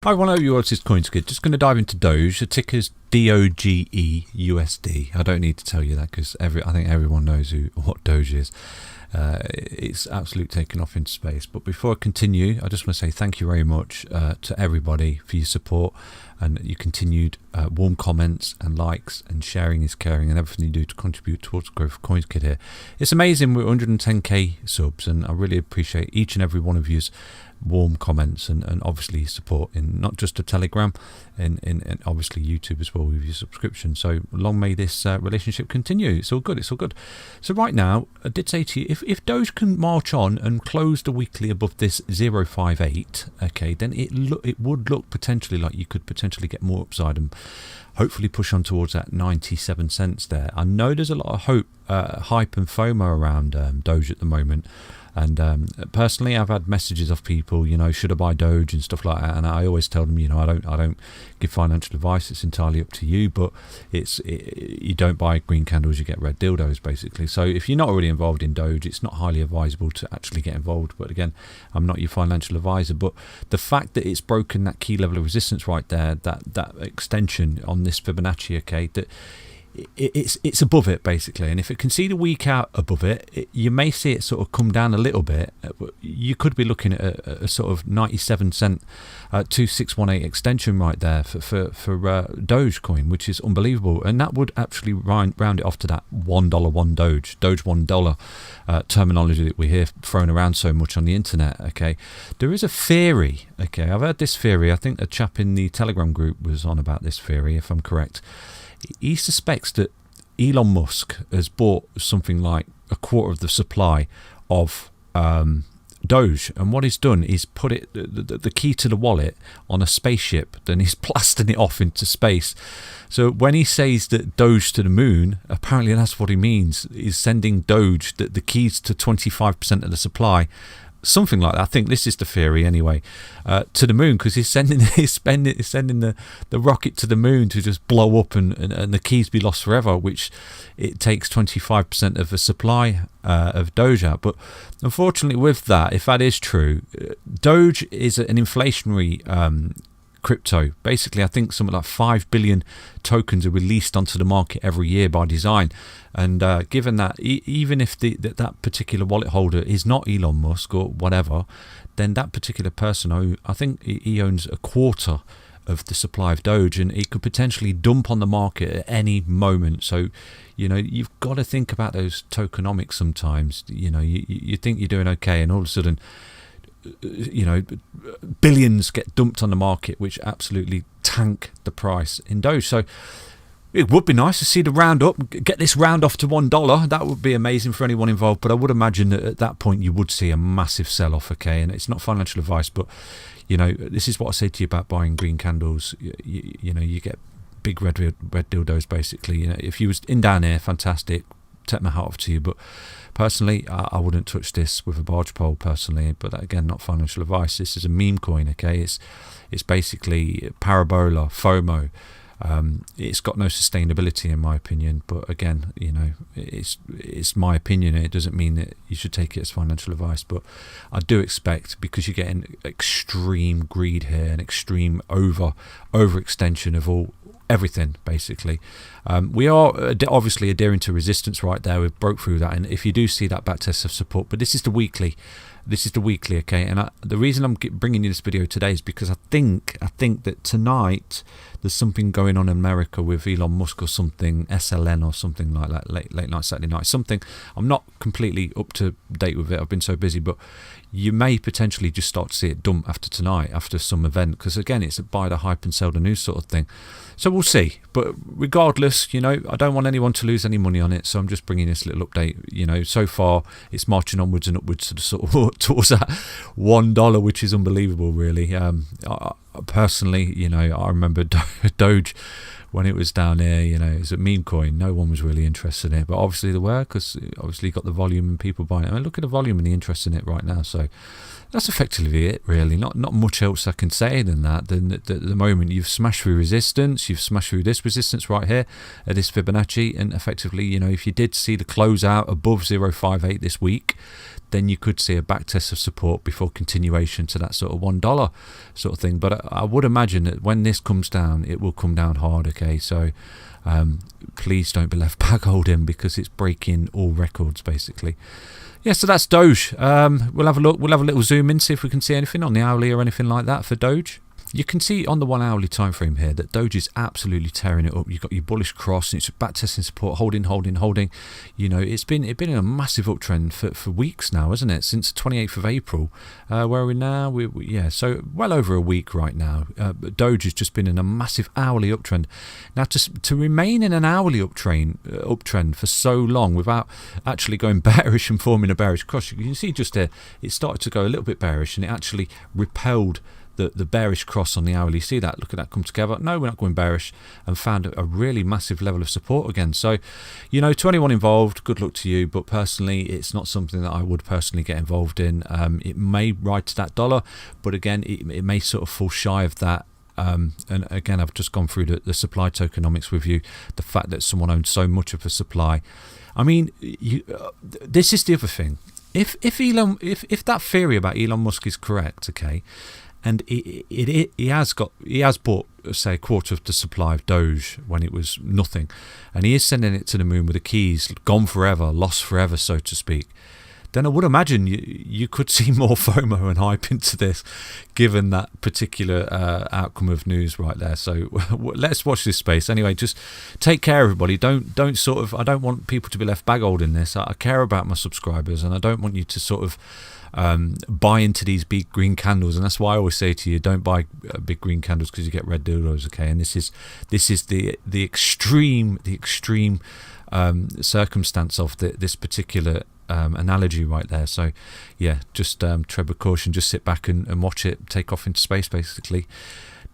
Hi everyone, I hope you all, this is CoinSkid. Just going to dive into Doge. The ticker's DOGE USD. I don't need to tell you that because I think everyone knows what Doge is. It's absolutely taken off into space. But before I continue, I just want to say thank you very much to everybody for your support and your continued warm comments and likes, and sharing is caring, and everything you do to contribute towards the growth of CoinSkid here. It's amazing, we're 110k subs, and I really appreciate each and every one of you's warm comments and obviously support in not just the Telegram and obviously YouTube as well with your subscription. So long may this relationship continue. It's all good. So right now, I did say to you, if Doge can march on and close the weekly above this 0.58, okay, then it would look potentially like you could potentially get more upside and hopefully push on towards that 97 cents there. I know there's a lot of hype and FOMO around Doge at the moment. And personally, I've had messages of people, should I buy Doge and stuff like that, and I always tell them, I don't give financial advice. It's entirely up to you, but you don't buy green candles, you get red dildos, basically. So if you're not already involved in Doge, it's not highly advisable to actually get involved. But again, I'm not your financial advisor. But the fact that it's broken that key level of resistance right there, that extension on this Fibonacci, okay, that it's above it basically, and if it can see the week out above it, you may see it sort of come down a little bit. You could be looking at a sort of 97 cent 2618 extension right there for Dogecoin, which is unbelievable, and that would actually round it off to that $1 Doge $1 terminology that we hear thrown around so much on the internet. Okay, there is a theory, okay, I've heard this theory, I think a chap in the Telegram group was on about this theory, if I'm correct. He suspects that Elon Musk has bought something like a quarter of the supply of Doge, and what he's done is put it the key to the wallet on a spaceship, then he's blasting it off into space. So when he says that Doge to the moon, apparently that's what he means. He's sending Doge the keys to 25% of the supply, something like that. I think this is the theory anyway, to the moon, because he's sending the rocket to the moon to just blow up and the keys be lost forever, which it takes 25% of the supply of Doge out. But unfortunately with that, if that is true, Doge is an inflationary crypto. Basically, I think something like 5 billion tokens are released onto the market every year by design, and given that even if that particular wallet holder is not Elon Musk or whatever, then that particular person, I think he owns a quarter of the supply of Doge, and it could potentially dump on the market at any moment. So you've got to think about those tokenomics sometimes. You think you're doing okay, and all of a sudden billions get dumped on the market, which absolutely tank the price in Doge. So it would be nice to see the round up, get this round off to $1. That would be amazing for anyone involved, but I would imagine that at that point you would see a massive sell-off, okay? And it's not financial advice, but this is what I say to you about buying green candles. You get big red dildos basically. If you was in down here, fantastic, take my hat off to you, but personally I wouldn't touch this with a barge pole personally. But again, not financial advice. This is a meme coin, okay? It's basically parabola, FOMO. It's got no sustainability in my opinion, but again, it's my opinion. It doesn't mean that you should take it as financial advice, but I do expect, because you're getting extreme greed here and extreme overextension of everything basically. We are obviously adhering to resistance right there. We've broke through that, and if you do see that back test of support, but this is the weekly, okay? And the reason I'm bringing you this video today is because I think that tonight there's something going on in America with Elon Musk or something, SLN or something like that, late night Saturday night, something. I'm not completely up to date with it, I've been so busy, but you may potentially just start to see it dump after tonight, after some event, because again, it's a buy the hype and sell the news sort of thing. So we'll see. But regardless, I don't want anyone to lose any money on it, so I'm just bringing this little update. So far it's marching onwards and upwards to the sort of towards that $1, which is unbelievable, really. Personally, I remember Doge when it was down here, you know, it's a meme coin. No one was really interested in it, but obviously they were, because obviously got the volume and people buying it. I mean, look at the volume and the interest in it right now. So that's effectively it, really. Not much else I can say than that. Then at the moment you've smashed through resistance, you've smashed through this resistance right here at this Fibonacci, and effectively, you know, if you did see the close out above 0.58 this week, then you could see a back test of support before continuation to that sort of $1 sort of thing. But I would imagine that when this comes down, it will come down hard. Okay, so please don't be left back holding, because it's breaking all records basically. Yeah, so that's Doge. We'll have a look. We'll have a little zoom in, see if we can see anything on the hourly or anything like that for Doge. You can see on the 1 hourly time frame here that Doge is absolutely tearing it up. You've got your bullish cross, and it's back testing support, holding. You know, it's been in a massive uptrend for weeks now, isn't it? Since the 28th of April. Where are we now? Yeah, so well over a week right now. Doge has just been in a massive hourly uptrend. Now, to remain in an hourly uptrend for so long without actually going bearish and forming a bearish cross, you can see just here, it started to go a little bit bearish, and it actually repelled the bearish cross on the hourly. See that? Look at that come together. No, we're not going bearish, and found a really massive level of support again. So, you know, to anyone involved, good luck to you. But personally, it's not something that I would personally get involved in. It may ride to that dollar, but again, it may sort of fall shy of that. And again, I've just gone through the supply tokenomics with you. The fact that someone owns so much of the supply. I mean, this is the other thing. If that theory about Elon Musk is correct, okay. And he has bought, say, a quarter of the supply of Doge when it was nothing, and he is sending it to the moon with the keys gone forever, lost forever, so to speak. Then I would imagine you could see more FOMO and hype into this, given that particular outcome of news right there. So let's watch this space. Anyway, just take care, everybody. Don't sort of. I don't want people to be left bag-old in this. I care about my subscribers, and I don't want you to sort of buy into these big green candles. And that's why I always say to you, don't buy big green candles, because you get red dildos. Okay, and this is the extreme circumstance of this particular analogy right there. So yeah, just tread with caution, just sit back and watch it take off into space basically.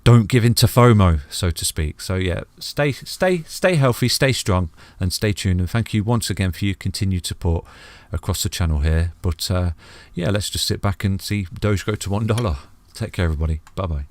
Don't give in to FOMO, so to speak. So yeah, stay healthy, stay strong, and stay tuned. And thank you once again for your continued support across the channel here. But yeah, let's just sit back and see Doge go to $1. Take care, everybody. Bye bye.